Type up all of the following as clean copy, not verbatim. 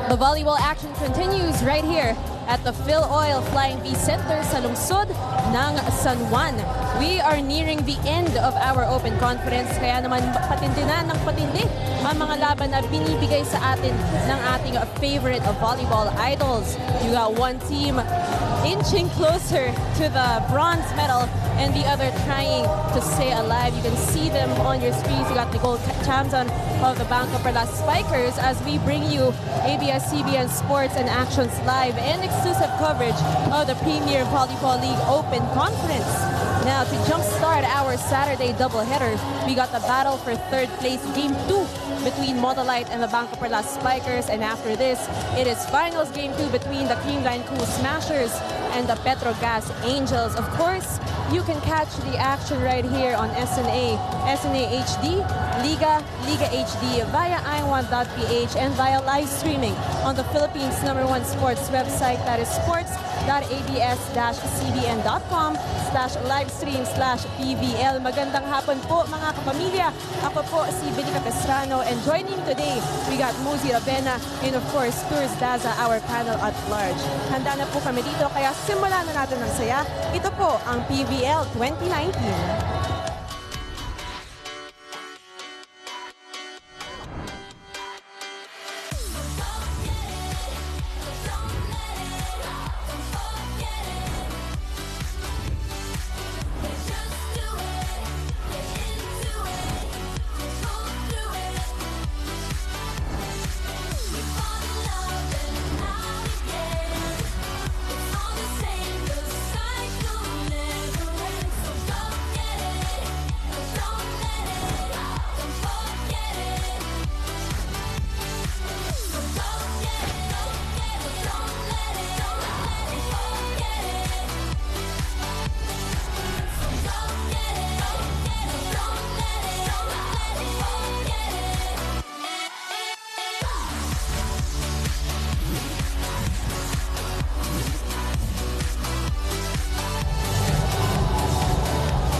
The volleyball action continues right here at the Phil Oil Flying V Center sa lungsod ng San Juan. We are nearing the end of our open conference, kaya naman patindi na ng patindi ang mga laban na binibigay sa atin ng ating favorite volleyball idols. You got one team inching closer to the bronze medal and the other trying to stay alive. You can see them on your screens. You got the gold champion of the BanKo Perlas Spikers as we bring you ABS-CBN Sports and Actions Live and exclusive coverage of the Premier Volleyball League Open Conference. Now, to jumpstart our Saturday doubleheader, we got the battle for third place, Game 2 between Motolite and the BanKo Perlas Spikers. And after this, it is finals Game 2 between the Creamline Cool Smashers and the Petrogas Angels. Of course, you can catch the action right here on SNA HD, Liga HD via iWant.ph and via live streaming on the Philippines' #1 sports website, that is sports.abs-cbn.com/livestream/PVL. Magandang hapon po mga kapamilya. Ako po si Billy Capistrano and joining today, we got Muzi Ravena and of course Tours Daza, our panel at large. Handa na po kami dito kaya simulan na natin ng saya. Ito po ang PVL 2019.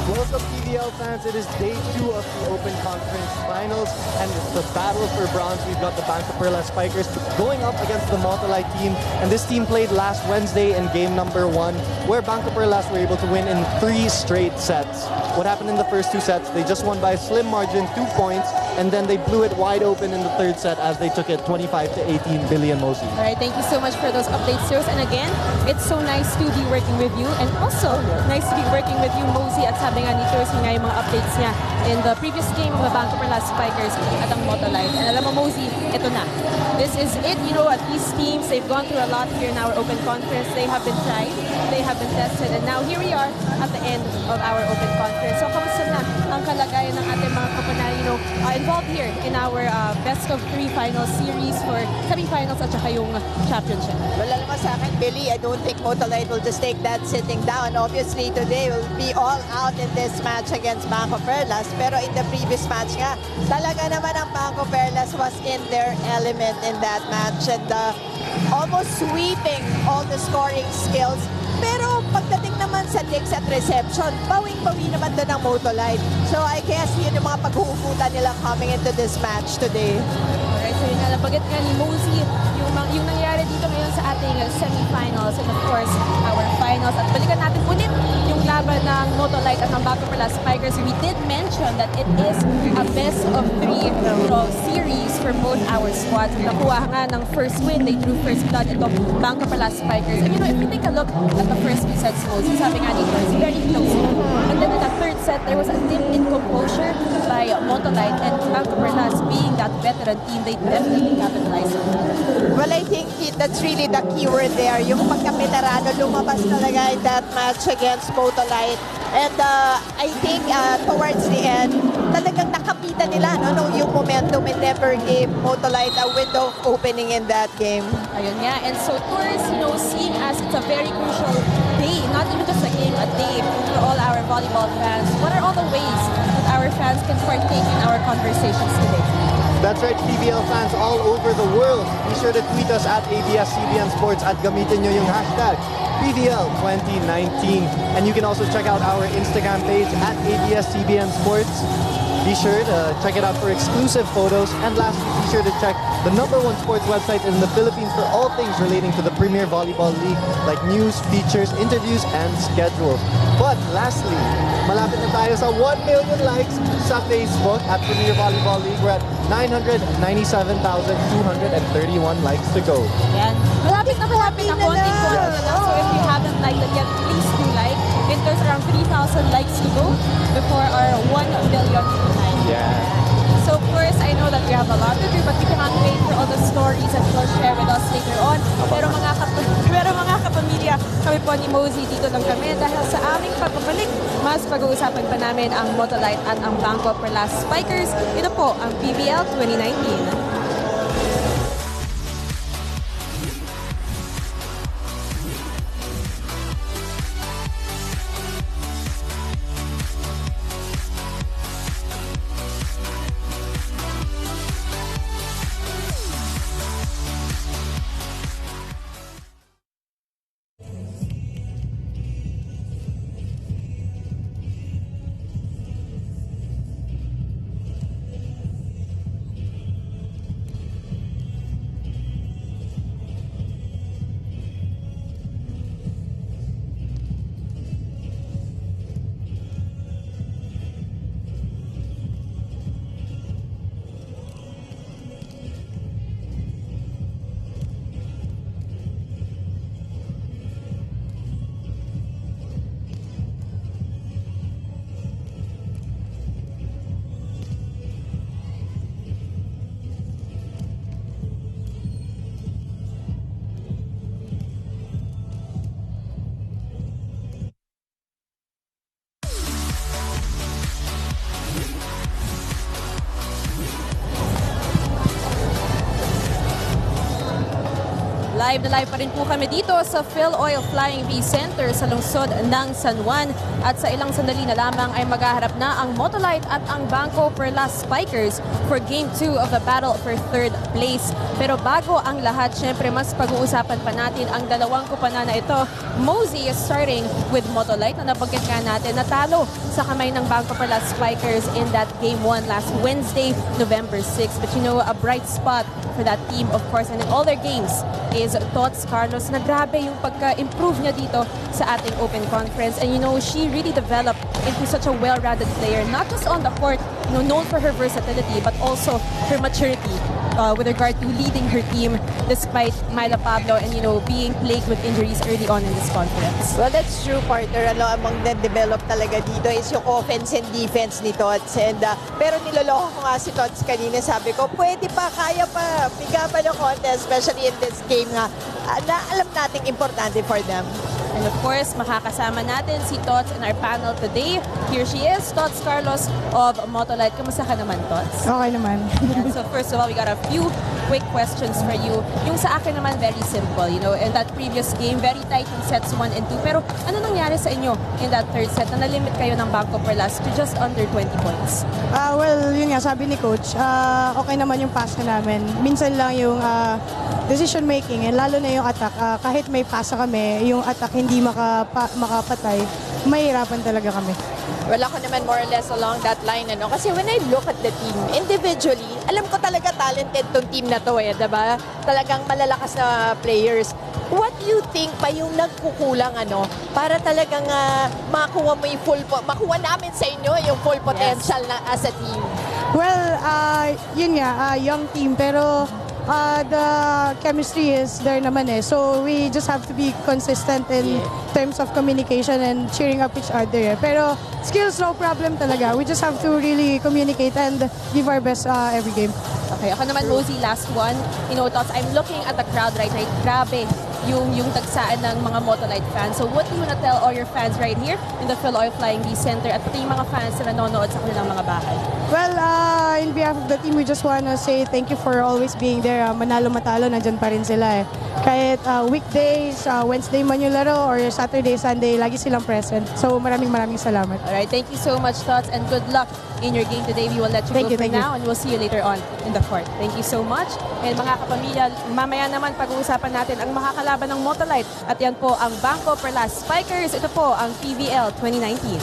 Welcome PVL fans, it is day 2 of the Open Conference Finals and it's the battle for bronze. We've got the BanKo Perlas Spikers going up against the Motolite team, and this team played last Wednesday in game number 1 where BanKo Perlas were able to win in 3 straight sets. What happened in the first 2 sets? They just won by a slim margin, 2 points, and then they blew it wide open in the 3rd set as they took it 25-18. Billion Mosi. All right, thank you so much for those updates, sirs. And again, it's so nice to be working with you and also nice to be working with you, Mosi, at sabi nga ni Tours nga yung mga updates niya in the previous game of the BanKo Perlas Spikers at ang Motolite. And alam mo, Mosi, ito na. This is it. You know, at these teams, they've gone through a lot here in our open conference. They have been tried, they have been tested, and now here we are at the end of our open conference. So, kamusta na ang kalagayan ng ating mga kapanay, involved here in our best of 3 final series for semi-finals at saka yung championship? Well, alam mo sa akin, Billy, I don't think Motolite will just take that sitting down. Obviously, today will be all out in this match against BanKo Perlas. Pero in the previous match nga, talaga naman ang BanKo Perlas was in their element in that match and almost sweeping all the scoring skills. Pero pagdating naman sa dicks at reception, bawing-bawi naman doon ang Motolite. So I guess yun yung mga paghuhugutan nila coming into this match today. Alright, so yun nga, nabanggit nga ni Mosi, yung nangyari dito ngayon sa ating semi-finals and of course, our finals. At balikan natin ulit yung laban ng Motolite at ng BanKo Perlas Spikers. We did mention that it is a best of 3 series for both our squads. Nakuha nga ng first win. They drew first blood ito, BanKo Perlas Spikers. And if you take a look at the first 2 sets, Mosi, sabi nga dito, it's very close. And then in the 3rd set, there was a dip in composure by Motolite, and BanKo Perlas being that veteran team, they definitely capitalized on that. Well, I think that's really the keyword there. Yung pagkapeterano, lumabas talaga in that match against Motolite. And I think towards the end, talagang nakapitan nila yung momentum and never gave Motolite a window of opening in that game. Ayun nga. And so Tours, seeing as it's a very crucial day, not even just a game, a day for all our volleyball fans, what are all the ways that our fans can partake in our conversations today? That's right, PVL fans all over the world. Be sure to tweet us at ABS-CBN Sports at gamitin nyo yung hashtag PVL 2019. And you can also check out our Instagram page at ABS-CBN Sports. Be sure to check it out for exclusive photos. And lastly, be sure to check the #1 sports website in the Philippines for all things relating to the Premier Volleyball League, like news, features, interviews, and schedules. But lastly, malapit na tayo sa 1 million likes sa Facebook at Premier Volleyball League. We're at 997,231 likes to go. Yan. Malapit na konting na. So if you haven't liked it yet, please do like. And there's around 3,000 likes to go before our 1 million like. Yeah. So of course, I know that we have a lot to do, but we cannot wait for all the stories that you'll share with us later on. Pero mga kapamilya, kami po ni Mosey dito lang kami dahil sa aming pagbabalik, mas pag-uusapan pa namin ang Motolite at ang BanKo Perlas Spikers. Ito po ang PBL 2019. Live na live pa rin po kami dito sa Phil Oil Flying V Center sa lungsod ng San Juan. At sa ilang sandali na lamang ay maghaharap na ang Motolite at ang BanKo Perlas Spikers for Game 2 of the battle for 3rd place. Pero bago ang lahat, syempre mas pag-uusapan pa natin ang dalawang kupanan na ito. Mosey is starting with Motolite na nabanggit nga natin, natalo sa kamay ng BanKo Perlas Spikers in that Game 1 last Wednesday, November 6. But you know, a bright spot for that team, of course, and in all their games is Tots Carlos na grabe yung pagka-improve niya dito sa ating Open Conference. And you know, she really developed into such a well-rounded player, not just on the court, you know, known for her versatility, but also her maturity with regard to leading her team despite Myla Pablo and, you know, being plagued with injuries early on in this conference. Well, that's true, partner. Among na-develop talaga dito is yung offense and defense ni Tots. And, pero niloloko ko nga si Tots kanina. Sabi ko, pwede pa, kaya pa, biga pa ng contest, especially in this game nga, na alam nating importante for them. And of course, makakasama natin si Tots in our panel today. Here she is, Tots Carlos of Motolite. Kamusta ka naman, Tots? Okay naman. And so first of all, we got a few quick questions for you. Yung sa akin naman, very simple. You know, in that previous game, very tight yung sets 1 and 2. Pero ano nangyari sa inyo in that third set na nalimit kayo ng BanKo Perlas to just under 20 points? Well, yun nga, sabi ni Coach, okay naman yung pass na namin. Minsan lang yung decision making, and lalo na yung attack. Kahit may pasa kami, yung attack hindi makapatay, mahirapan talaga kami. Well, ako naman more or less along that line, ano? Kasi when I look at the team, individually, alam ko talaga talented tong team na to, diba? Talagang malalakas na players. What do you think pa yung nagkukulang, ano, para talagang makuha mo yung makuha namin sa inyo yung full potential na as a team? Well, yun nga, young team, pero the chemistry is there naman eh. So we just have to be consistent in terms of communication and cheering up each other. Pero skills, no problem talaga. We just have to really communicate and give our best every game. Okay, ako naman, Mosey, last one. You know, Tots, I'm looking at the crowd right now. Grabe yung tagsaan ng mga Motolite fans. So what do you want to tell all your fans right here in the Phil Oil Flying V Center at pati yung mga fans na nanonood sa kanilang mga bahay? Well, in behalf of the team, we just want to say thank you for always being there. Manalo matalo, nandyan pa rin sila eh. Kahit weekdays, Wednesday man yung laro, or Saturday, Sunday, lagi silang present. So maraming salamat. Alright, thank you so much, Tots, and good luck in your game today. We will let you go for now, and we'll see you later on in the court. Thank you so much. And mga kapamilya, mamaya naman pag-uusapan natin ang makakalaban ng Motolite. At yan po ang BanKo Perlas Spikers. Ito po ang PBL 2019.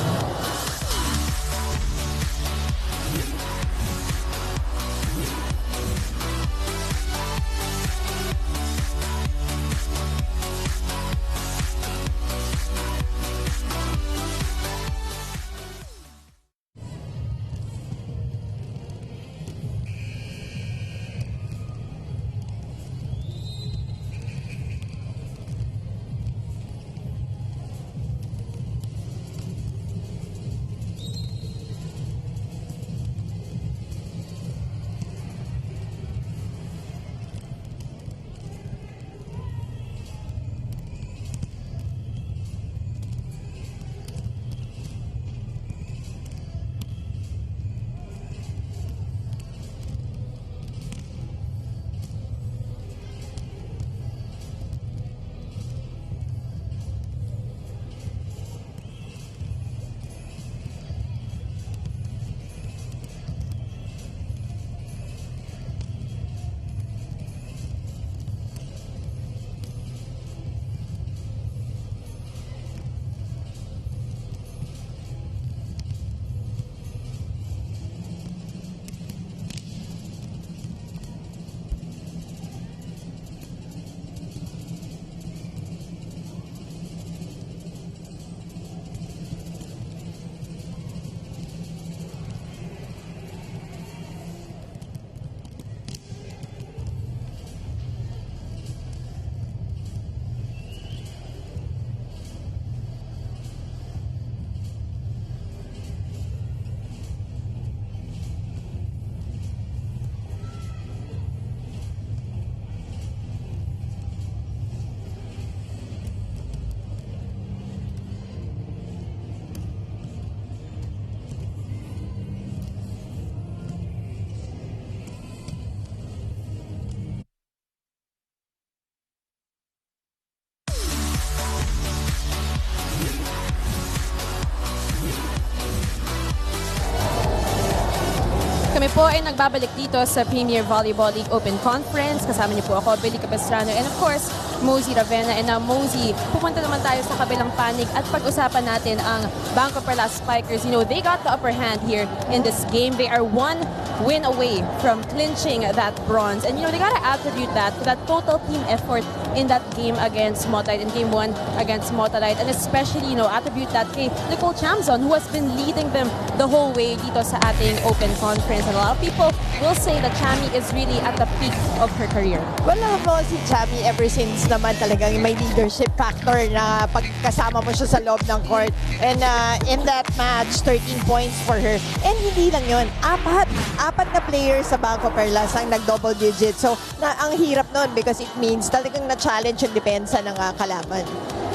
Kami po ay nagbabalik dito sa Premier Volleyball League Open Conference. Kasama niyo po ako, Billy Capistrano, and of course, Mosey Ravena. And now, Mosey, pupunta naman tayo sa kabilang panig at pag-usapan natin ang BanKo Perlas Spikers. You know, they got the upper hand here in this game. They are one win away from clinching that bronze. And you know, they gotta attribute that to that total team effort in that game against Motolite, in game 1 against Motolite. And especially, you know, attribute that kay Nicole Chamzon, who has been leading them the whole way dito sa ating open conference. And a lot of people will say that Chami is really at the peak of her career. Well, alam mo, si Chami ever since naman talagang may leadership factor na pagkasama mo siya sa loob ng court. And in that match, 13 points for her. And hindi lang yun, apat na players sa BanKo Perlas ang nag-double digit. So, ang hirap nun because it means talagang na-challenge yung depensa ng kalaban.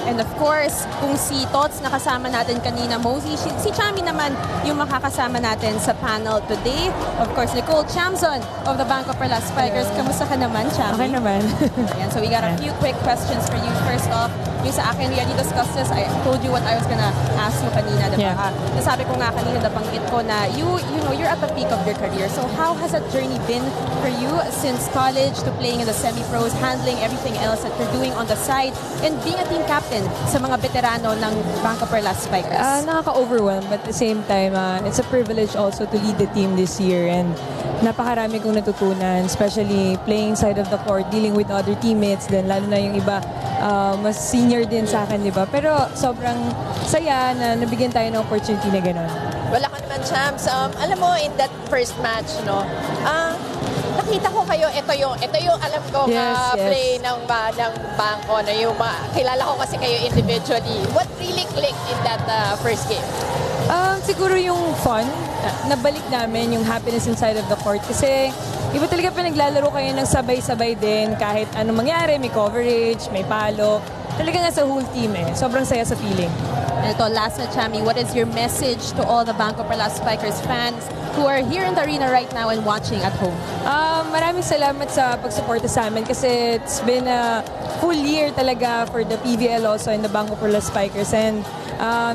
And of course, kung si Tots na kasama natin kanina, Mosey, si Chami naman yung makakasama natin sa panel today. Of course, Nicole Chamzon of the BanKo Perlas Spikers. Kamusta ka naman, Chami? Okay naman. Ayan, so we got a few quick questions for you. First off, yung sa akin, we already discussed this. I told you what I was gonna ask you kanina, diba? Yeah. Nasabi ko nga kanina, nabanggit ko na you know, you're at the peak of your career. So how has that journey been for you since college to playing in the semi-pros, handling everything else that you're doing on the side, and being a team captain sa mga veterano ng BanKo Perlas Spikers? Nakaka-overwhelm, but at the same time, it's a privilege also to lead the team this year, and napakarami kong natutunan, especially playing side of the court, dealing with other teammates, then lalo na yung iba, mas senior din sa akin, di ba? Pero sobrang saya na nabigyan tayo ng opportunity na gano'n. Wala ka naman, Champs. Alam mo, in that first match, no, nakita ko kayo, ito yung alam ko Yes. play ng BanKo, na yung kilala ko kasi kayo individually. What really clicked in that first game? Siguro yung fun, nabalik namin yung happiness inside of the court kasi iba talaga pinaglalaro kayo ng sabay-sabay din kahit anong mangyari, may coverage, may palo. Talaga nga sa whole team sobrang saya sa feeling. And ito, last na, Chami, what is your message to all the BanKo Perlas Spikers fans who are here in the arena right now and watching at home? Maraming salamat sa pagsuporta sa amin kasi it's been a full year talaga for the PVL also and the BanKo Perlas Spikers, and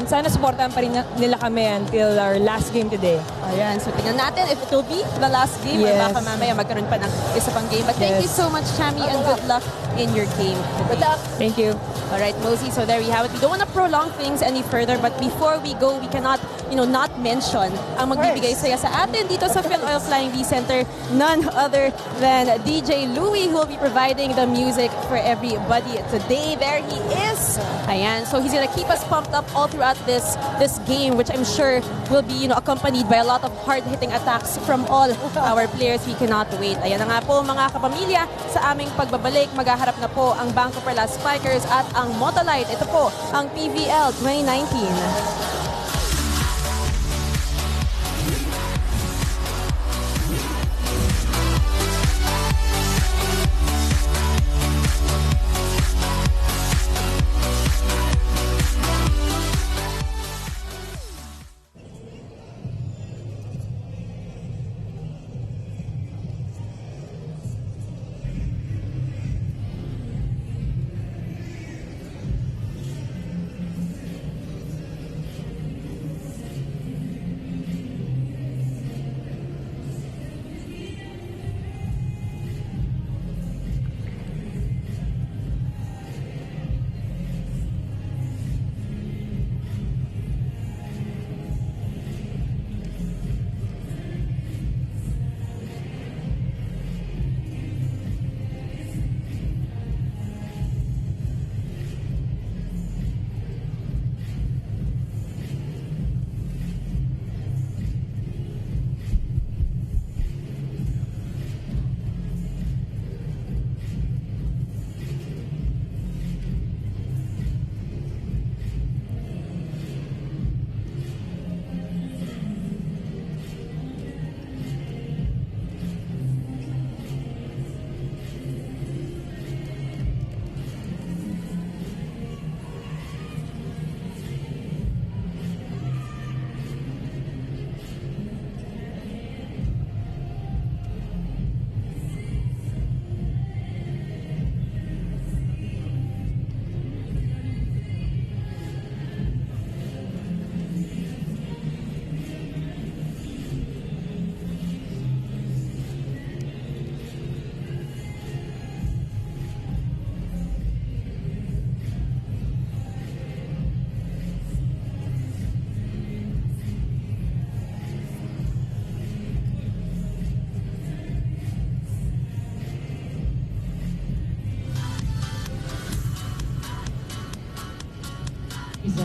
sana supportahan pa rin nila kami until our last game today. Ayan, so tingnan natin if it will be the last game or Yes. baka mamaya magkaroon pa ng isa pang game. But thank you so much, Chami, and good luck in your game. Good luck! Thank you. All right, Mosey, so there we have it. We don't want to prolong things any further, but before we go, we cannot, you know, not mention ang magbibigay saya sa atin dito sa Phil Oil Flying V Center, none other than DJ Louie, who will be providing the music for everybody today. There he is. Ayan, so he's gonna keep us pumped up all throughout this game, which I'm sure will be, you know, accompanied by a lot of hard-hitting attacks from all our players. We cannot wait. Ayan na nga po, mga kapamilya, sa aming pagbabalik, maghaharap na po ang BanKo Perlas Spikers at ang Motolite. Ito po ang PVL 2019.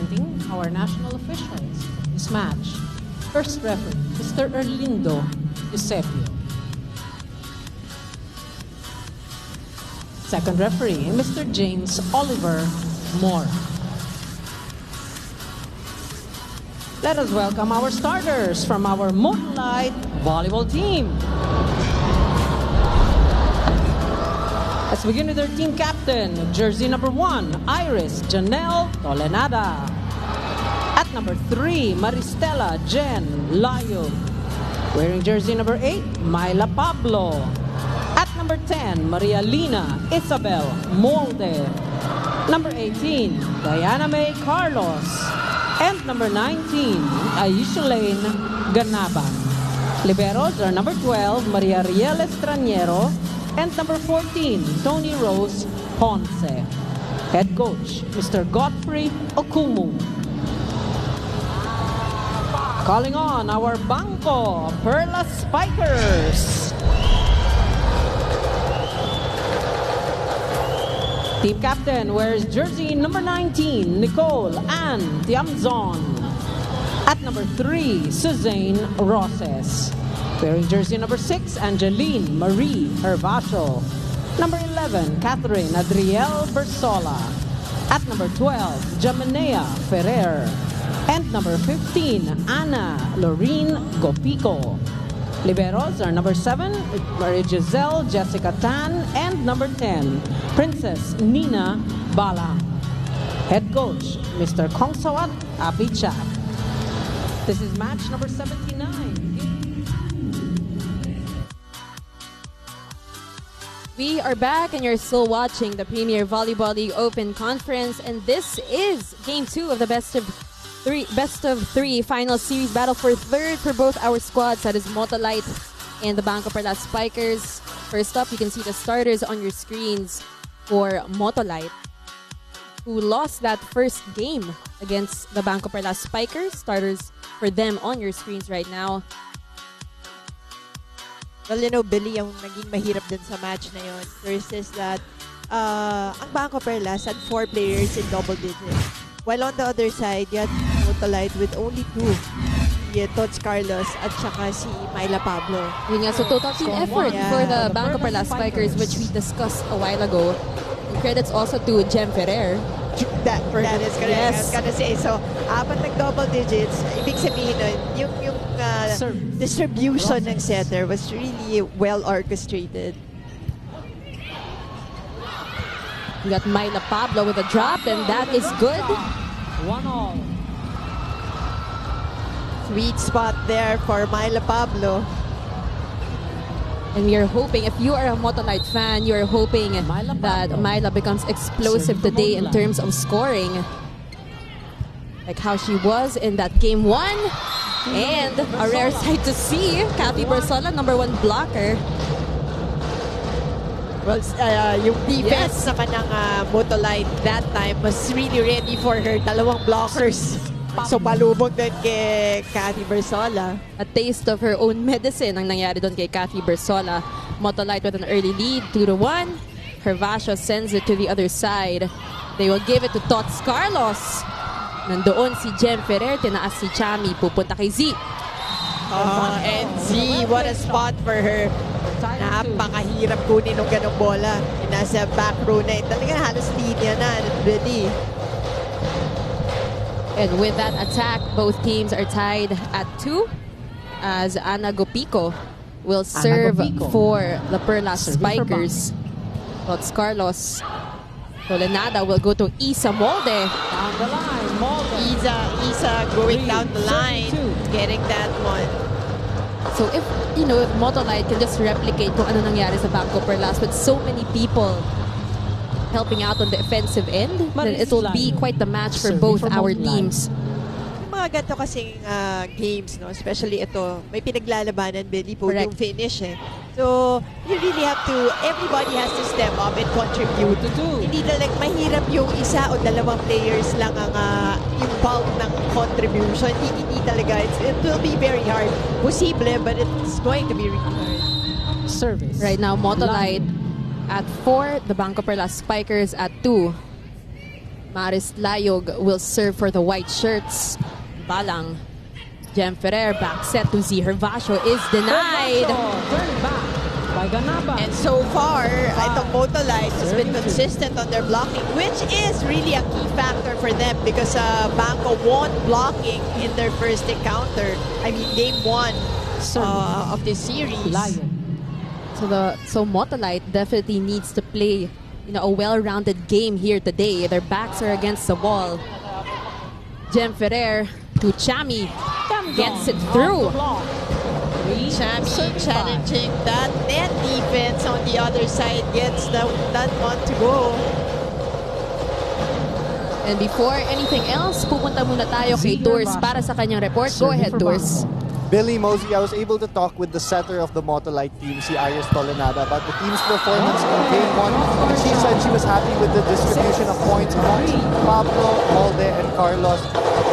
presenting our national officials of this match. First referee, Mr. Erlindo Eusebio. Second referee, Mr. James Oliver Moore. Let us welcome our starters from our Motolite volleyball team. Let's begin with our team captain, jersey number 1, Iris Janelle Tolenada. At number 3, Maristela Jen Layo. Wearing jersey number 8, Myla Pablo. At number 10, Maria Lina Isabel Molde. Number 18, Diana May Carlos. And number 19, Aisha Lane Ganaban. Liberos are number 12, Maria Riel Estraniero. And number 14, Tony Rose Ponce. Head coach, Mr. Godfrey Okumu. Calling on our BanKo Perlas Spikers. Team captain wears jersey number 19, Nicole Ann Tiamzon. At number 3, Suzanne Roses. Wearing jersey number 6, Angeline Marie Hervasio. Number 11, Catherine Adriel Bersola. At number 12, Jamanea Ferrer. And number 15, Ana Lorene Gopico. Liberos are number 7, Maria Giselle Jessica Tan. And number 10, Princess Nina Balang. Head coach, Mr. Kongsawat Apichak. This is match number 79. We are back and you're still watching the Premier Volleyball League Open Conference, and this is Game 2 of the best of three final series battle for third for both our squads. That is Motolite and the BanKo Perlas Spikers. First up, you can see the starters on your screens for Motolite, who lost that first game against the BanKo Perlas Spikers. Starters for them on your screens right now. Well, you know, Billy, yung naging mahirap din sa match na yun. First is that ang BanKo Perlas had 4 players in double digits. While on the other side, you had Motolite with only 2. Si Tots Carlos at saka si Myla Pablo. Yun nga, so total team effort for the BanKo Perlas Spikers, which we discussed a while ago. And credits also to Jem Ferrer. That is correct. Yes. I was gonna say, so apat nag-double digits, ibig sabihin nun, yung distribution ng setter was really well orchestrated. We got Myla Pablo with a drop, and that is good. 1-all. Sweet spot there for Myla Pablo. And we are hoping, if you are a Motolite fan, you are hoping that Myla becomes explosive today in terms of scoring. Like how she was in that game 1. And a rare sight to see, Kathy Bersola, number 1 blocker. Well, yung defense naman ng Motolite that time was really ready for her. Dalawang blockers. So, palubog din kay Kathy Bersola. A taste of her own medicine ang nangyari doon kay Kathy Bersola. Motolite with an early lead, 2-1. Hervasio sends it to the other side. They will give it to Tots Carlos. Nandoon si Jem Ferrer, tinaas si Chami, pupunta kay Z. And Z, what a spot for her. Napakahirap kunin ng ganong bola. Nasa back row na. Talaga halos linya na. Really. And with that attack, both teams are tied at 2 as Ana Gopico will serve for the Perlas Spikers. Tots Carlos. Tolenada will go to Isa Molde. Down the line, Molde. Isa going down the line, getting that one. So if Motolite can just replicate kung ano nangyari sa BanKo Perlas with so many people helping out on the offensive end, then it will be quite the match for both our teams. Yung mga ganito kasing games, no? Especially ito, may pinaglalabanan, Billy, po yung finish eh. So, you really have to, everybody has to step up and contribute. Hindi talagang mahirap yung isa o dalawang players lang ang yung bulk ng contribution. Hindi talaga. It will be very hard. Posible, but it's going to be really hard. Service. Right now, Motolite at 4, the BanKo Perlas Spikers at 2. Maris Layog will serve for the white shirts. Balang. Jem Ferrer back set to Z. Hervasio is denied. Turn back by Ganaba. And so far, I think Motolite has been consistent on their blocking, which is really a key factor for them because BanKo won blocking in their first encounter. I mean, game 1 of this series. Lion. So Motolite definitely needs to play a well-rounded game here today. Their backs are against the wall. Jem Ferrer to Chami. Gets it through. Chami challenging that net defense on the other side. Gets that one to go. And before anything else, pupunta muna tayo kay Tours para sa kanyang report. Go ahead, Tours. Billy, Mosey, I was able to talk with the setter of the Motolite team, si Iris Tolenada, about the team's performance in Game 1. She said she was happy with the distribution of points amongst Pablo, Alde, and Carlos.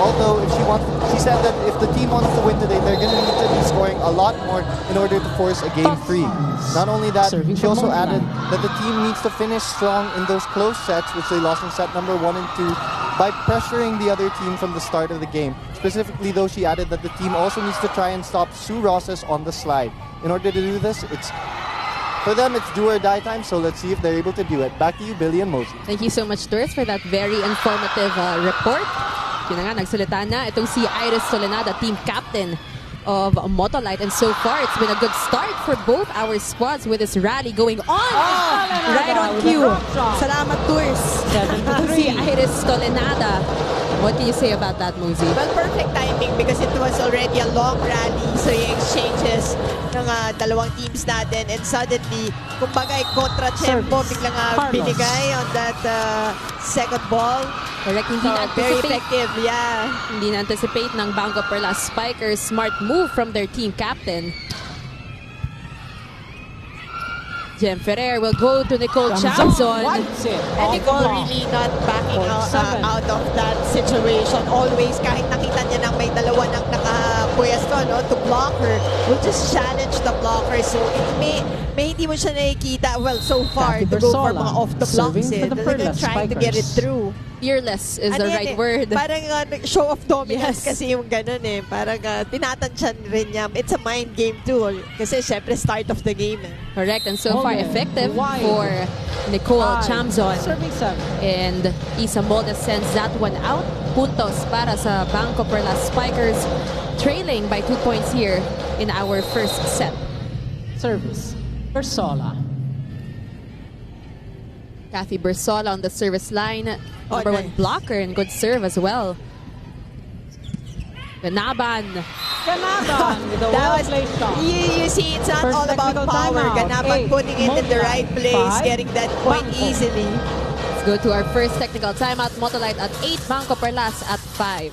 Although, she said that if the team wants to win today, they're going to need to be scoring a lot more in order to force a game free. Not only that, she also added that the team needs to finish strong in those close sets, which they lost in set number 1 and 2, by pressuring the other team from the start of the game. Specifically, though, she added that the team also needs to try and stop Sue Rosses on the slide. In order to do this, for them, it's do or die time, so let's see if they're able to do it. Back to you, Billy and Mosey. Thank you so much, Tours, for that very informative report. Yun na nga, nagsalita na itong si Iris Tolenada, team captain of Motolite. And so far, it's been a good start for both our squads with this rally going on. Right on cue. Salamat, Tours. Si Iris Tolenada. What can you say about that, Mosey? Well, perfect timing because it was already a long rally. So yung exchanges ng dalawang teams natin, and suddenly, kumbaga, kontra-tempo, biglang binigay on that second ball. Correct, hindi Very na-anticipate. effective, yeah. Hindi na-anticipate ng BanKo Perlas Spikers. Smart move from their team captain. Jem Ferrer will go to Nicole Chamzon. And Nicole really not backing out of that situation. Always, kahit nakita niya nang may dalawa nang nakapwesto to block her, will just challenge the blocker. So may hindi mo siya nakikita, well, so far, to go for mga off the blocks. They're trying to get it through. Fearless is the right word. Parang show of dominance kasi yung ganun eh. Parang tinatansyan rin niya. It's a mind game too. Kasi syempre start of the game. Correct, and so far effective for Nicole Chamzon. And Isa Moldes sends that one out. Puntos para sa BanKo Perlas Spikers, trailing by 2 points here in our first set. Service. Bersola. Kathy Bersola on the service line. Number 1 blocker and good serve as well. Ganaban. With a well-played shot. You see, it's not all about power. Ganaban putting it in the right place, getting that point easily. Let's go to our first technical timeout. Motolite at 8, BanKo Perlas at 5.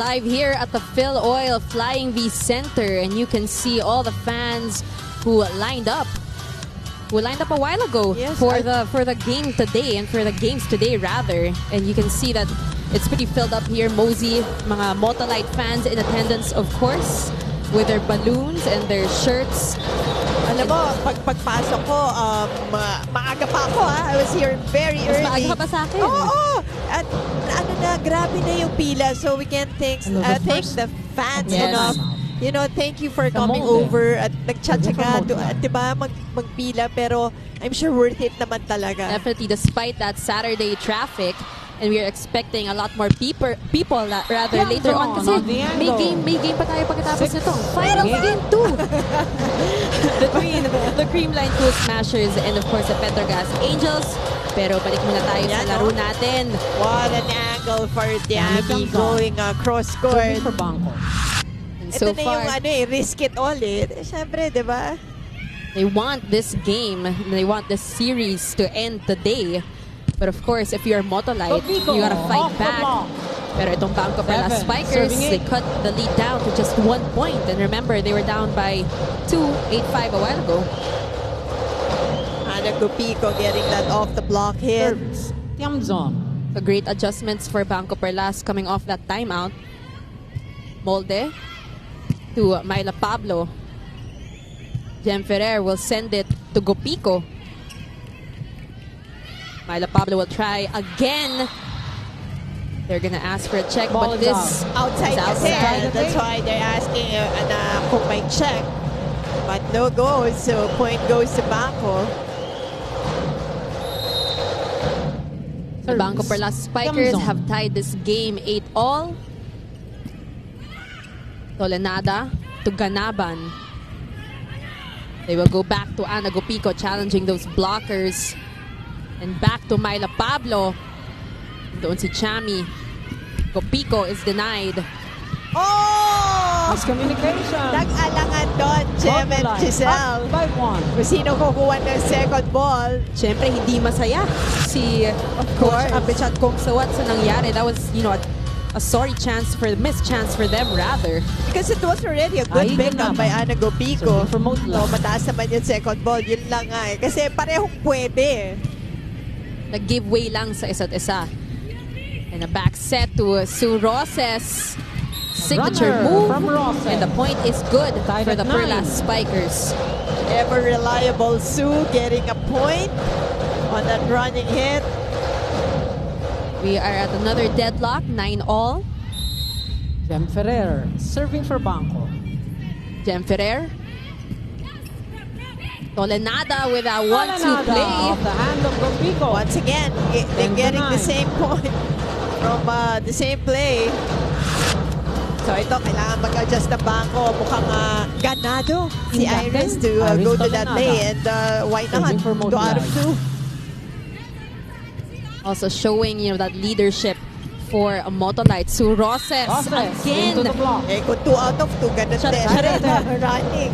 Live here at the Phil Oil Flying V Center, and you can see all the fans who lined up a while ago for the game today, and for the games today rather. And you can see that it's pretty filled up here. Mosey, mga Motolite fans in attendance, of course, with their balloons and their shirts. Alam mo, pagpasok ko, maaga pa ako I was here very early. Maaga ka pa sa akin? Oo! At grabe na yung pila. So we can thank the fans enough. Thank you for coming over at nagchat-chaga, diba, magpila. Pero I'm sure worth it naman talaga. Definitely, despite that Saturday traffic. And we are expecting a lot more people rather later on. Kasi may game pa tayo pagkatapos nito. Final game 2. the Creamline Cool Smashers and of course the Petrogas Angels. Pero balik muna tayo sa laro natin. What an angle for Diami going across court. For BanKo. And so ito na far. yung risk it all Siyempre, di ba? They want this game, they want this series to end today. But of course, if you're Motolite, Gopiko, you gotta fight off the back. block. Pero itong BanKo Perlas 7, Spikers, serving they 8. cut the lead down to just 1 point. And remember, they were down by 2, 8-5 a while ago. Ana Gopiko getting that off the block hit. Service. Tiamzon. So great adjustments for BanKo Perlas coming off that timeout. Molde to Myla Pablo. Jem Ferrer will send it to Gopiko. Myla Pablo will try again. They're gonna ask for a check, Ball but is this Outside is kasi. outside. That's why they're asking kung may check. But no goals, so point goes to BanKo. The BanKo Perlas Spikers Tiamzon. have tied this game 8-all. Tolenada to Ganaban. They will go back to Ana Gopiko challenging those blockers. And back to Myla Pablo. Doon si Chami. Gopiko is denied. Oh! Miscommunication. Nag-alangan doon, Jem and Motolite Giselle. up by 1. Kung sino kukuha ng second ball. Siyempre, hindi masaya si Coach Abichat Kongsoat sa nangyari. That was, a sorry chance missed chance for them rather. Because it was already a good Ay, pickup Ganaban. by Ana Gopiko. Serving for Motolite. Mataas naman yung second ball. Yun lang nga Kasi parehong pwede. Nag-give way lang sa isa't isa. And a back set to Sue Roses. Signature Runner move. from Roses. And the point is good Tied for at the 9. Perlas Spikers. Ever reliable Sue getting a point on that running hit. We are at another deadlock, 9-all. Jem Ferrer serving for BanKo. Jem Ferrer. Tolenada with a 1-2 Tolenada play. off the hand of Gopiko. Once again, they're And getting the denied. same point from the same play. So ito, kailangan mag-adjust ng BanKo. Mukhang ganado si Captain, Iris to Iris go to that Tolenada. play. And why not? Serving for 2 out of Motolite. 2. Also showing, that leadership for a Motolite. Sue Roses Roses again. into the block. Kung 2 out of 2, ganun Shut din. up. Running.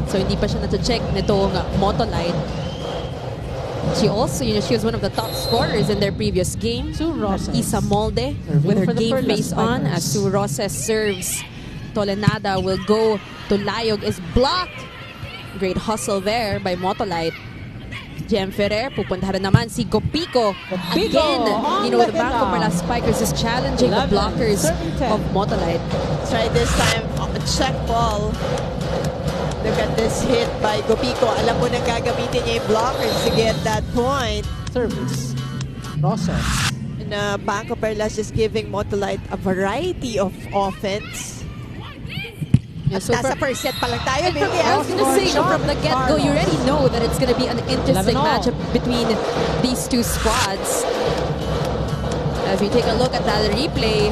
So hindi pa siya na-check nitong Motolite. She also, she was one of the top scorers in their previous game. Sue Roses. Isa Molde Serving with her for the game Perlas face on Spikers. as Sue Roses serves. Tolenada will go to Layog, is blocked. Great hustle there by Motolite. Jem Ferrer, pupunta rin naman si Gopiko. Gopiko Again, on the the BanKo hit Perlas Spikers is challenging the 11, blockers serving 10. of Motolite. Try this time, check ball. Look at this hit by Gopiko. Alam mo na gagamitin niya yung blockers to get that point. Service. Roses. And BanKo Perlas is giving Motolite a variety of offense. Yeah, At so nasa for- first set pa lang tayo, I was Miguel. gonna say, from the get-go, you already know that it's gonna be an interesting 11-all. matchup between these two squads. As we take a look at that replay,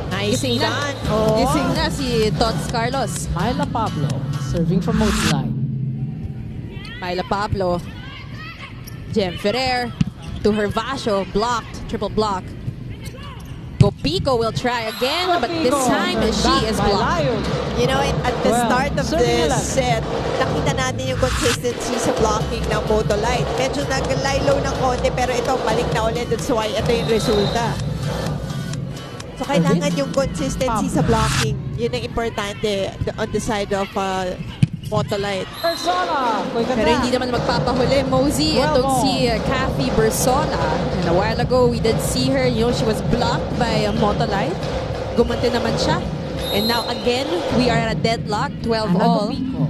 Nicely gising na. done. Oh. Gising na si Tots Carlos. Myla Pablo serving for Motolite. Myla Pablo. Jem Ferrer to Hervasio, blocked, triple block. Gopiko will try again, but this Gopiko time turned she back is by blocked. Layog. You know, at the Well, start of serving this 11. set, nakita natin yung consistency sa blocking ng Motolite. Medyo nag-lie low ng konti, pero ito, balik na ulit. That's why ito yung resulta. So, kailangan yung consistency sa blocking. Yun ang importante on the side of Motolite. Persona. Quick Pero hindi attack. naman magpapahuli, Mosey. Well Itong ball. si Kathy Bersola. And a while ago, we did see her. She was blocked by Motolite. Gumanti naman siya. And now again, we are at a deadlock, 12-all. Gopiko.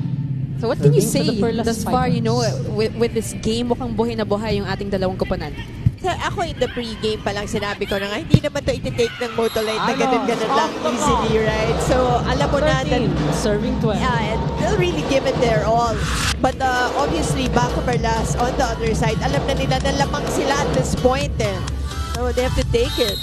So what can you Serving for say the Perlas thus far, Spikers. with this game? Mukhang buhay na buhay yung ating dalawang koponan. So, ako in the pre-game pa lang sinabi ko na nga, hindi naman to iti-take ng Motolite na ganun-ganun lang off the easily, right? So, alam mo na that 13 serving 12. yeah, and they'll really give it their all. But obviously, BanKo Perlas on the other side, alam na nila na lamang sila at this point. So they have to take it.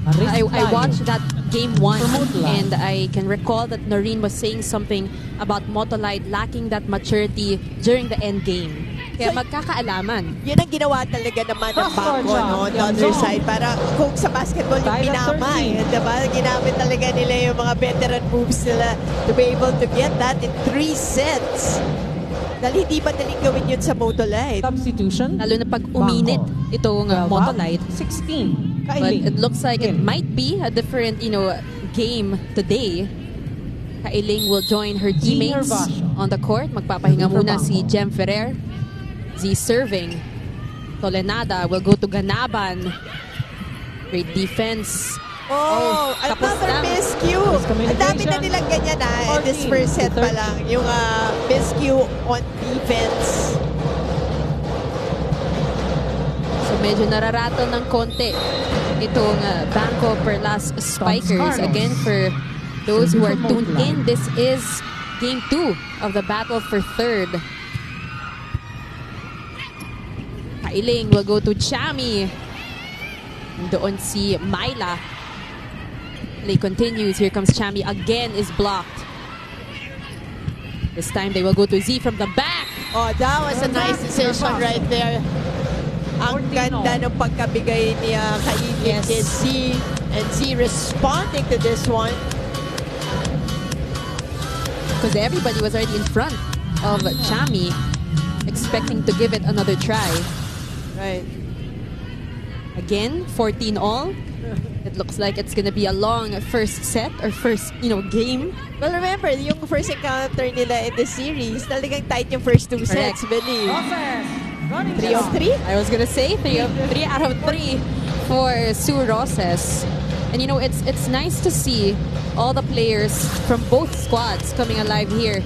I watched that game one, For Motolite. and I can recall that Noreen was saying something about Motolite lacking that maturity during the end game. Kaya magkakaalaman. Yun ang ginawa talaga naman ng BanKo, no? On the other side. Para kung sa basketball yung pinama, diba? Ginamit talaga nila yung mga veteran moves nila to be able to get that in 3 sets. Dahil hindi madaling gawin yun sa Motolite. Substitution. Lalo na pag uminit itong Motolite. 16. But it looks like it might be a different, game today. Kailing will join her teammates on the court. Magpapahinga muna si Jem Ferrer. Z serving. Tolenada will go to Ganaban. Great defense. Another miscue. Ang dami na nilang ganyan this first set pa lang. Yung miscue on defense. So medyo nararato ng konti itong BanKo Perlas Spikers. Again, for those who are tuned in, this is Game 2 of the battle for third. Kailing will go to Chami. Doon si Myla. Play continues. Here comes Chami. Again is blocked. This time they will go to Z from the back. Oh, that was a nice decision right there. Ang ganda ng pagkabigay niya Kailing kay Z. And Z responding to this one. Because everybody was already in front of Chami, expecting to give it another try. Right. Again, 14 all. It looks like it's gonna be a long first set or first, game. Well, remember, yung first encounter nila in the series, talagang tight yung first 2 sets, Billy. 3 of 3? I was gonna say 3 out of 3 for Sue Roses. And it's nice to see all the players from both squads coming alive here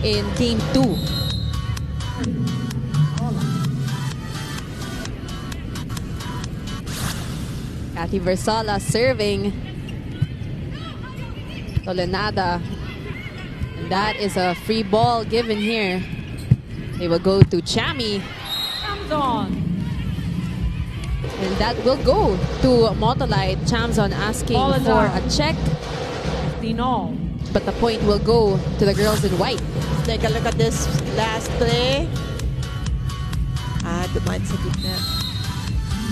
in Game 2. Cathy Versala serving. Tolenada. And that is a free ball given here. They will go to Chami. And that will go to Motolite. Chamzon asking for a check. But the point will go to the girls in white. Take a look at this last play. Dumaan sa gitna.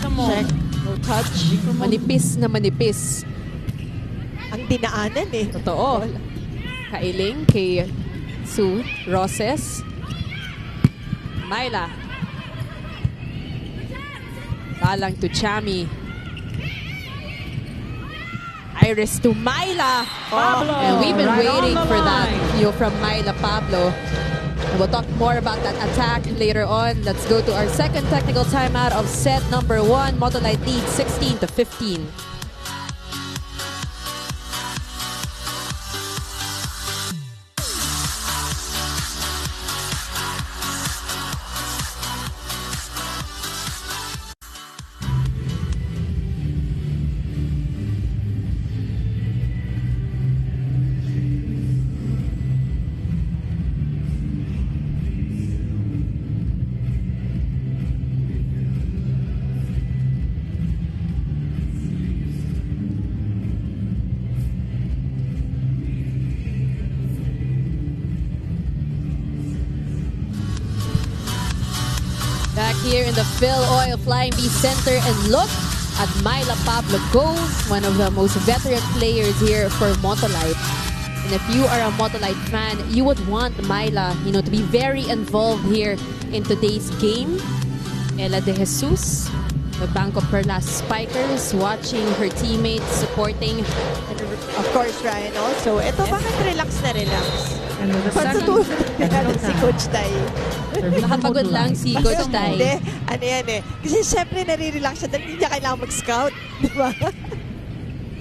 Check. No touch. Manipis na manipis. Ang dinaanan eh. Totoo. Kailing kay Sue Roses. Myla. Balang to Chami. Iris to Myla. And we've been waiting for that from Myla Pablo. And we'll talk more about that attack later on. Let's go to our second technical timeout of set number 1. Motolite leads 16-15. Back here in the Phil Oil Flying V Center, and look at Myla Pablo go, one of the most veteran players here for Motolite. And if you are a Motolite fan, you would want Myla, to be very involved here in today's game. Ella De Jesus, the BanKo Perlas Spikers, watching her teammates, supporting. And of course, Ryan also. Ito, bakit relax na relax? Patutulog natin si Coach Tai. Nakapagod lang si Coach Tai. Hindi, ano yan eh. Kasi syempre nare-relax siya dahil hindi niya kailangan mag-scout. Di ba?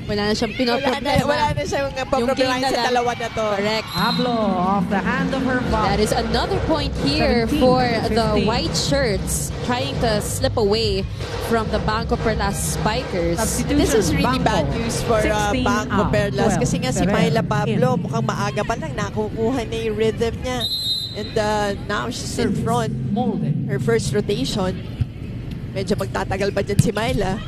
Wala na siyang pinoproblema. Wala na siyang problemahin sa dalawa na to. Correct. Pablo off the hand of her ball. That is another point here for the white shirts trying to slip away from the BanKo Perlas Spikers. This is really bad news for BanKo Perlas kasi nga si Myla Pablo mukhang maaga pa lang nakukuha na yung rhythm niya. And now she's in front. Her first rotation. Medyo magtatagal ba dyan si Myla?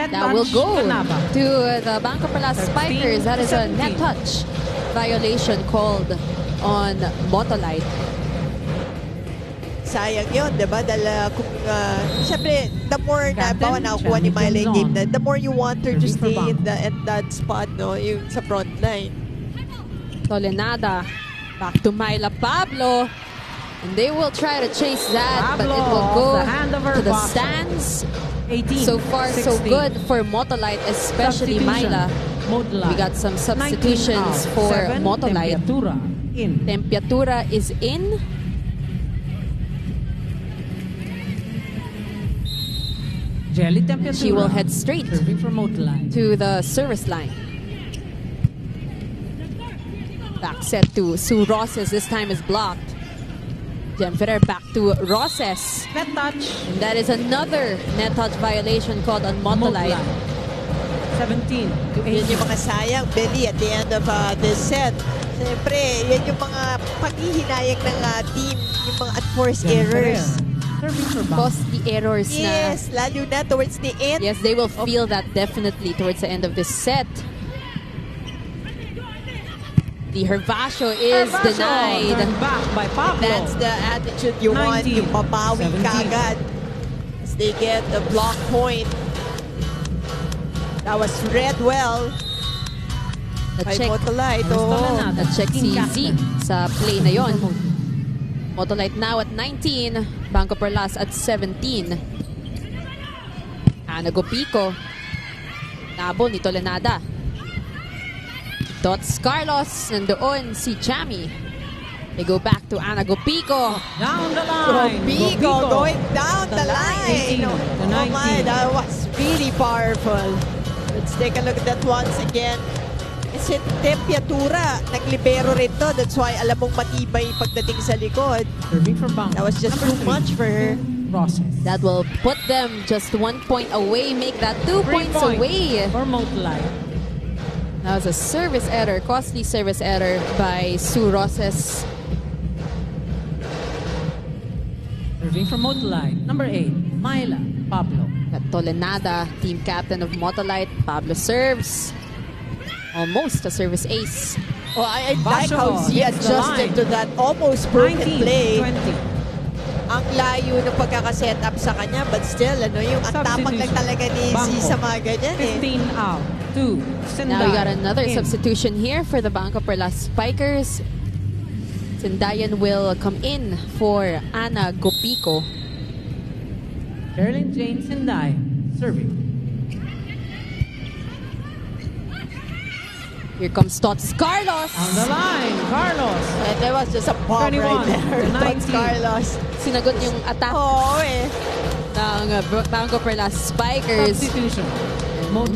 That will go to the BanKo Perlas Spikers. That is a net touch violation called on Motolite. sayang yun, di ba? Dahil syempre, the more na bawa nakukuha ni Myla yung game na, the more you want her to stay at that spot, no? Yung sa front line. Tolenada, back to Myla Pablo. And they will try to chase that, but it will go to the stands. 18, so far, 16. so good for Motolite, especially Myla. We got some substitutions for Motolite. Tempiatura is in. Jelly Tempiatura. She will head straight to the service line. Back set to Sue Roses. This time is blocked. Jem Ferrer back to Roses. Net touch. And that is another net touch violation called on Motolite. 17 to 18. Yun yung mga sayang, Billy, at the end of this set. Siyempre, yan yung mga paghihinayang ng team, yung mga unforced errors. Costly errors na. Yes, lalo na towards the end. Yes, they will feel that definitely towards the end of this set. The Hervasio is denied. Back by Pablo. That's the attitude you want, yung mabawi kagad. As they get the block point. That was read well by Motolite. Na-check si Z sa play na yon. Motolite now at 19. BanKo Perlas at 17. Ana Gopico. Nabol ni Tolenada. Dots Carlos. Nandoon si Chami. They go back to Ana Gopico. Down the line. Gopico going down the line. Oh my, that was really powerful. Let's take a look at that once again. Kasi Tempiatura, naglibero rin to. That's why alam mong matibay pagdating sa likod. That was just too much for her. That will put them just 1 point away, make that 2 points away. For Motolite. That was a service error, costly service error by Sue Roses. Serving from Motolite. Number 8, Myla Pablo. Tolenada, team captain of Motolite. Pablo serves. Almost a service ace. Oh, I like how she adjusted to that almost broken 19, play. 20. Ang layo ng pagkakaset up sa kanya, but still, yung ang tapak lang talaga ni Z sa mga ganyan 15 out. 2. Now we got another substitution here for the BanKo Perlas Spikers. Sindayan will come in for Ana Gopico. Caroline Jane Sinday serving. Here comes Tots Carlos. On the line, Carlos. And that was just a bomb right there. Tots Carlos. Sinagot yung attack ng BanKo Perlas Spikers. Substitution.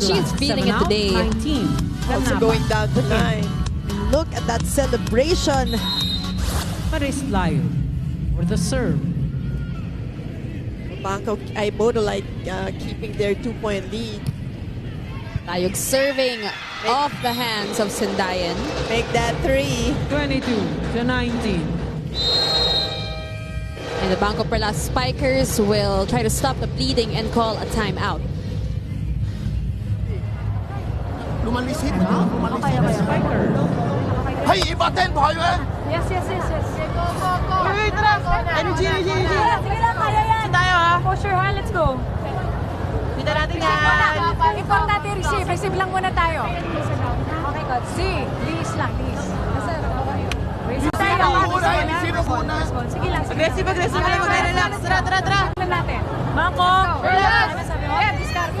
She's feeling it today. 19. Also going down the line. Look at that celebration. Paris Layo for the serve. Motolite keeping their 2-point lead. Layog serving off the hands of Sindayan. Make that 3. 22 to 19. And the BanKo Perlas Spikers will try to stop the bleeding and call a timeout. Lumalisit. Spiker. Hey, iba 10 po kayo eh? Yes. Wait, tara. Energy. Sige lang, kaya yan. Tayo ha. Posture ha, let's go. Kita natin yan. Import natin receive. Receive lang muna tayo. Okay, coach. Lihis lang. Receive tayo. Sino muna? Sige lang. Aggressive. Mag-relax. Tara. Natin. BanKo. Relax. Ano sabi mo? Discard.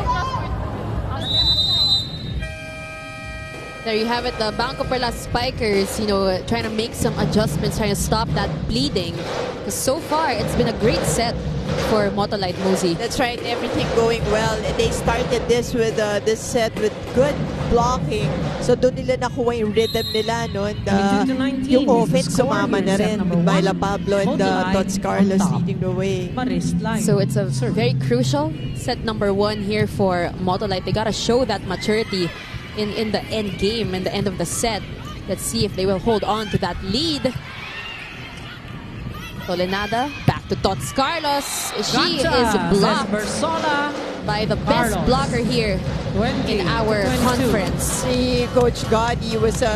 There you have it, the BanKo Perlas Spikers, trying to make some adjustments, trying to stop that bleeding. Because so far, it's been a great set for Motolite Muzi. That's right, everything going well. They started this with this set with good blocking. So doon nila nakuha yung rhythm nila, no? And yung offense sumama na rin with Myla Pablo and Tots Carlos leading the way. So it's a very crucial set number 1 here for Motolite. They gotta show that maturity in the end game, in the end of the set. Let's see if they will hold on to that lead. Tolenada back to Tots Carlos. She is blocked. by the best Carlos. blocker here 20 in our to 22. conference. Si Coach Gotti was a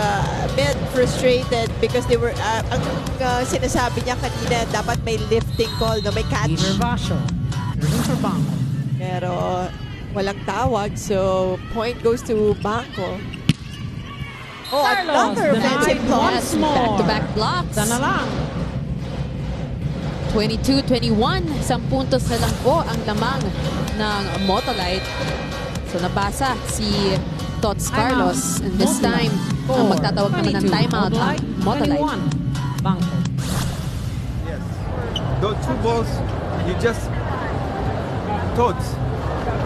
bit frustrated because they were, ang sinasabi niya kanina, dapat may lifting call, no? May catch. Peter Vasho. Serving for BanKo. Pero walang tawag, so point goes to BanKo. Oh, Carlos, another offensive denied block. once more. Back-to-back blocks. Sana lang. 22-21. 10 puntos na lang po ang lamang ng Motolite. So nabasa si Tots Carlos. And this time, ang magtatawag naman ng timeout ang Motolite. 21. BanKo. Yes. Those two balls, you just Tots.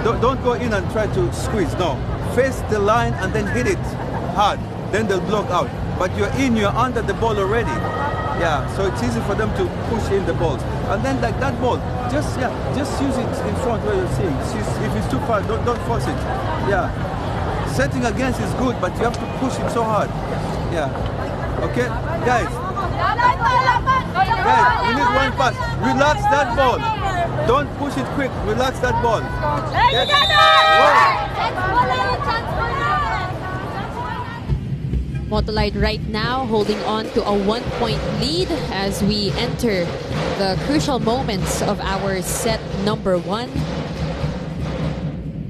Don't go in and try to squeeze. No. Face the line and then hit it hard. Then they'll block out. But you're in, you're under the ball already. Yeah, so it's easy for them to push in the balls. And then like that ball, just use it in front where you're seeing. If it's too far, don't force it. Yeah. Setting against is good, but you have to push it so hard. Yeah. Okay? Guys, we need one pass. Relax that ball. Don't push it quick. Relax that ball. Okay? Motolite right now holding on to a 1-point lead as we enter the crucial moments of our set number 1.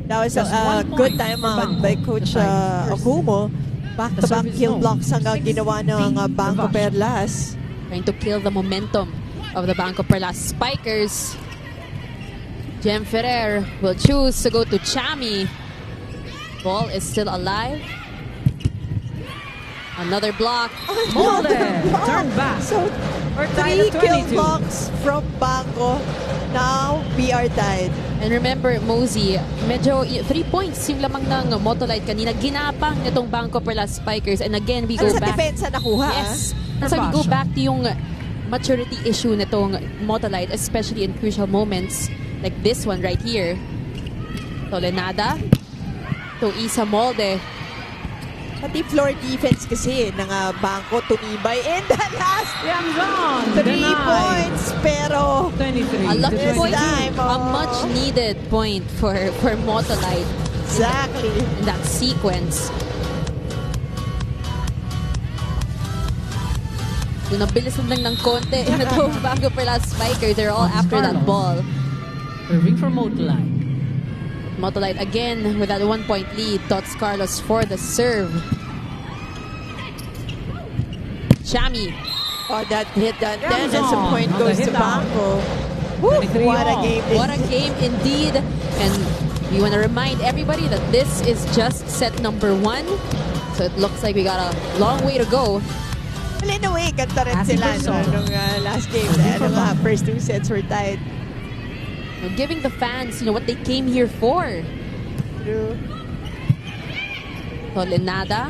That was Just a 1 good point timeout for by BanKo. Coach The time. Okumo. Back-to-back service kill zone. blocks ang ginawa ng BanKo Perlas. Trying to kill the momentum of the BanKo Perlas Spikers. Jem Ferrer will choose to go to Chami. Ball is still alive. Another block. Molde. Turn back. So, We're tied 3 at kill 22. blocks from BanKo. Now, we are tied. And remember, Mosey, medyo 3 points yung lamang ng Motolite kanina. Ginapang nitong BanKo Perlas Spikers. And again, we go At sa back. depensa nakuha. Yes. So we go back to yung maturity issue nitong Motolite, especially in crucial moments like this one right here. Tolenada to Isa Molde. Pati floor defense kasi ng BanKo tumibay in the last Yamzon. 3 points. Pero 23 A lucky This point, time, a much needed point for Motolite exactly. in that sequence. Yung nabilis lang ng konti na itong BanKo Perlas Spikers, they're all after that ball. Serving for Motolite. Motolite again with that 1-point lead. Tots Carlos for the serve. Chami. Oh, that hit that. Then Yamzon as a point on goes the to hit out. BanKo. Woo, 23 what a all. game. What a game indeed. And we want to remind everybody that this is just set number 1. So it looks like we got a long way to go. Well, in a way, kanta rin Asing sila person. nung last game. First 2 sets were tied. Giving the fans, what they came here for. True. Tolenada.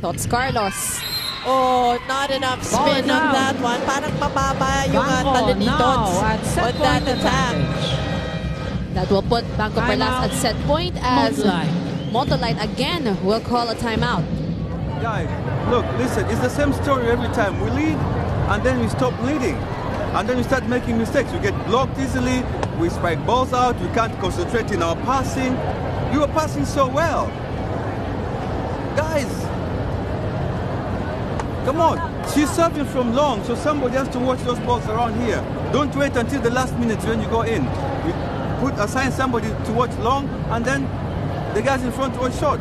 Tots Carlos. Oh, not enough spin Ball on out. that one. Parang mababa yung BanKo talo ni Tots now at set on that point attack. advantage. That will put BanKo Perlas Timeout. at set point as Motolite. Motolite again will call a timeout. Guys, look, listen, it's the same story every time. We lead, and then we stop leading. And then we start making mistakes. We get blocked easily, we spike balls out, we can't concentrate in our passing. You are passing so well. Guys, come on. She's serving from long, so somebody has to watch those balls around here. Don't wait until the last minute when you go in. We assign somebody to watch long, and then the guys in front watch short.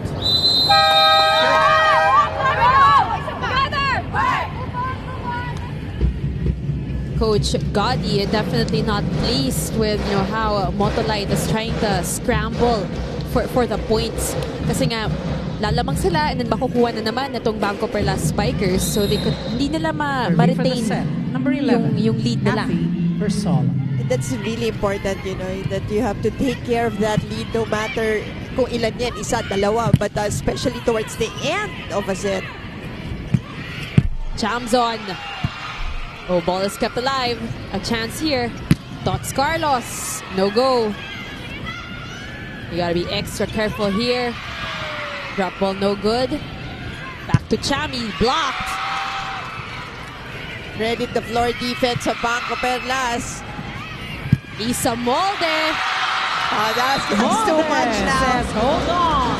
Coach Gotti definitely not pleased with how Motolite is trying to scramble for the points. Kasi nga, lalamang sila and then makukuha na naman itong BanKo Perlas Spikers. So hindi nila Serving for the set. ma-retain Number 11. yung lead nila. Kathy Persol. That's really important, that you have to take care of that lead no matter kung ilan yan, isa, dalawa, but especially towards the end of a set. Jamzon. Oh, ball is kept alive. A chance here. Tots Carlos. No go. You gotta be extra careful here. Drop ball no good. Back to Chami. Blocked. Ready the floor defense of BanKo Perlas. Isa Molde. That's too much now. Says, hold on.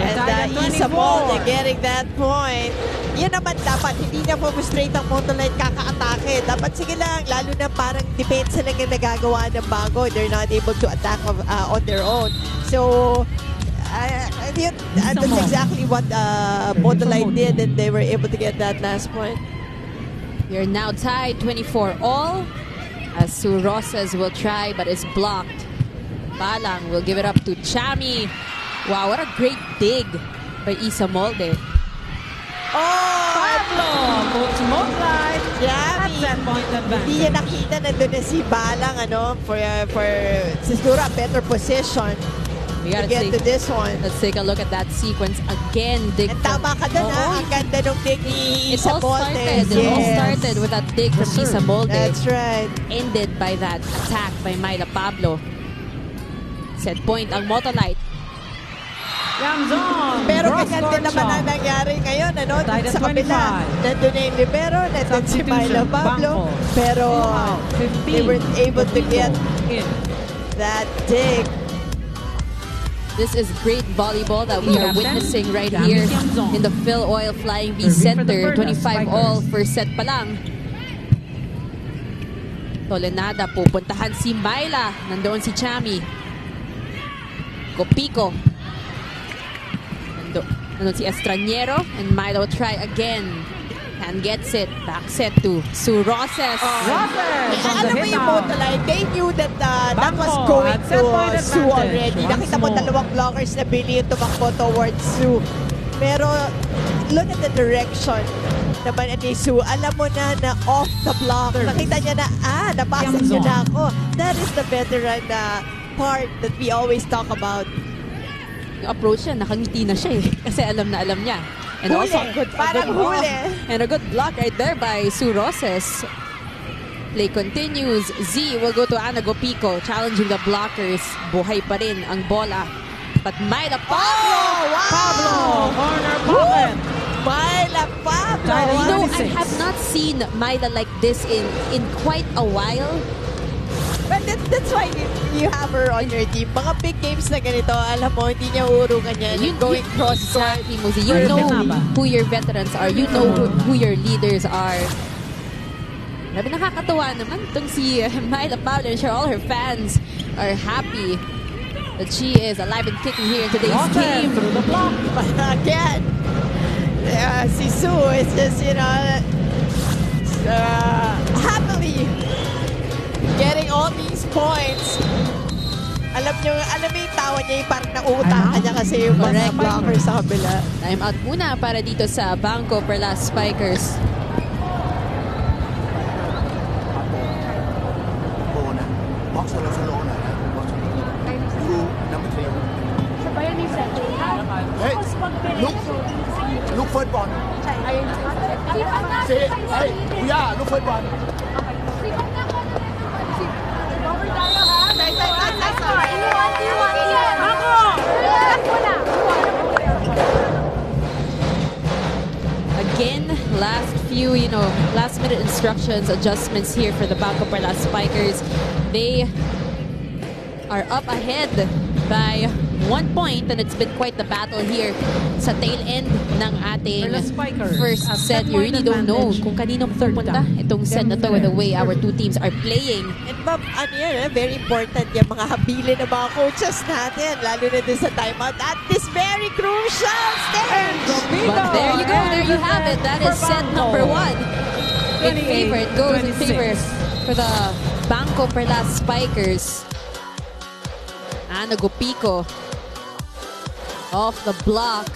And Isa Molde getting that point. Yan naman dapat, hindi na frustrate ang Motolite kaka-atake. Dapat sige lang, lalo na parang depensa lang yung nagagawa ng BanKo. They're not able to attack on their own. So, that's exactly what Motolite did, and they were able to get that last point. You're now tied 24-all as Sue Rosas will try but is blocked. Balang will give it up to Chami. Wow, what a great dig by Isa Molde. Pablo goes to Motolite. Chami. At 10-point advantage. Hindi niya nakita na doon na si Balang for siguro a better position. We gotta get to this one. Let's take a look at that sequence again. Dig And tama ka doon, Ang ganda nung dig ni Isa Molde. It all started with that dig from Isa Molde. That's right. Ended by that attack by Myla Pablo. Set point ang Motolite. Yamzon. Pero ganyan din naman ang nangyari ngayon. Tied at Sa kabila, 25. nandun na yung libero, nandun si Myla Pablo. BanKo. Pero 15. they were able to get that dig. This is great volleyball that we are witnessing right here in the Phil Oil Flying V Center. 25-all first set pa lang. Tolenada, pupuntahan si Myla. Nandoon si Chami. Pico. Nandun si Estraniero, and Myla will try again. And gets it. Back set to Sue Rosas. Alam mo yung Motolite, they knew that that was going to Sue already. Nakita mo dalawang blockers na bili yung tumakbo towards Sue. Pero look at the direction naman ni Sue. Alam mo na off the block. Nakita niya na, napasa niya na ako. That is the veteran part that we always talk about. Yung approach niya, nakangiti na siya eh. Kasi alam na alam niya. And Huli. also, Parang huli. And a good block right there by Sue Rosas. Play continues. Z will go to Ana Gopico, challenging the blockers. Buhay pa rin ang bola. But Myla Pablo! Pablo, corner pocket. Myla Pablo! You know, I have not seen Myla like this in quite a while. But that's why you have her on your team. Mga big games na ganito, alam mo, hindi niya uurungan yan. You going cross exactly, Muzi. You know who your veterans are. You know who your leaders are. Grabe, nakakatawa naman itong si Myla Pablo. I'm sure all her fans are happy that she is alive and kicking here in today's game. Through the block. But again, si Sue is just, happily getting all these points. Alam mo yung tawa niya, yung parang nauutakan niya kasi yung correct blocker sa kabila. Time out muna para dito sa BanKo Perlas Spikers. Hey, look for it one. Say, hey, yeah, look for it one. Again, last minute instructions, adjustments here for the BanKo Perlas Spikers. They are up ahead by 1 point, and it's been quite the battle here sa tail end ng ating first set. You really don't know kung kaninong pupunta itong set na to with the way our two teams are playing. And Bob, very important yung mga habilin ng mga coaches natin, lalo na din sa timeout at this very crucial stage. But there you go, there you have it. That is set number 1. In favor, it goes in favor for the BanKo Perlas Spikers. Ana Gopico off the block.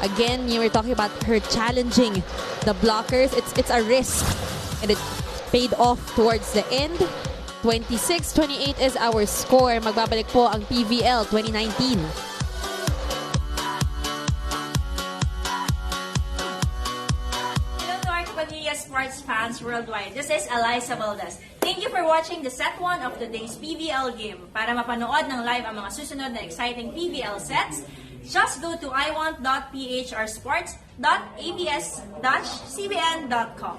Again, you were talking about her challenging the blockers. It's a risk, and it paid off towards the end. 26-28 is our score. Magbabalik po ang PVL 2019. Sports fans worldwide. This is Eliza Valdez. Thank you for watching the set 1 of today's PVL game. Para mapanood ng live ang mga susunod na exciting PVL sets, just go to iWant.ph or sports.abs-CBN.com.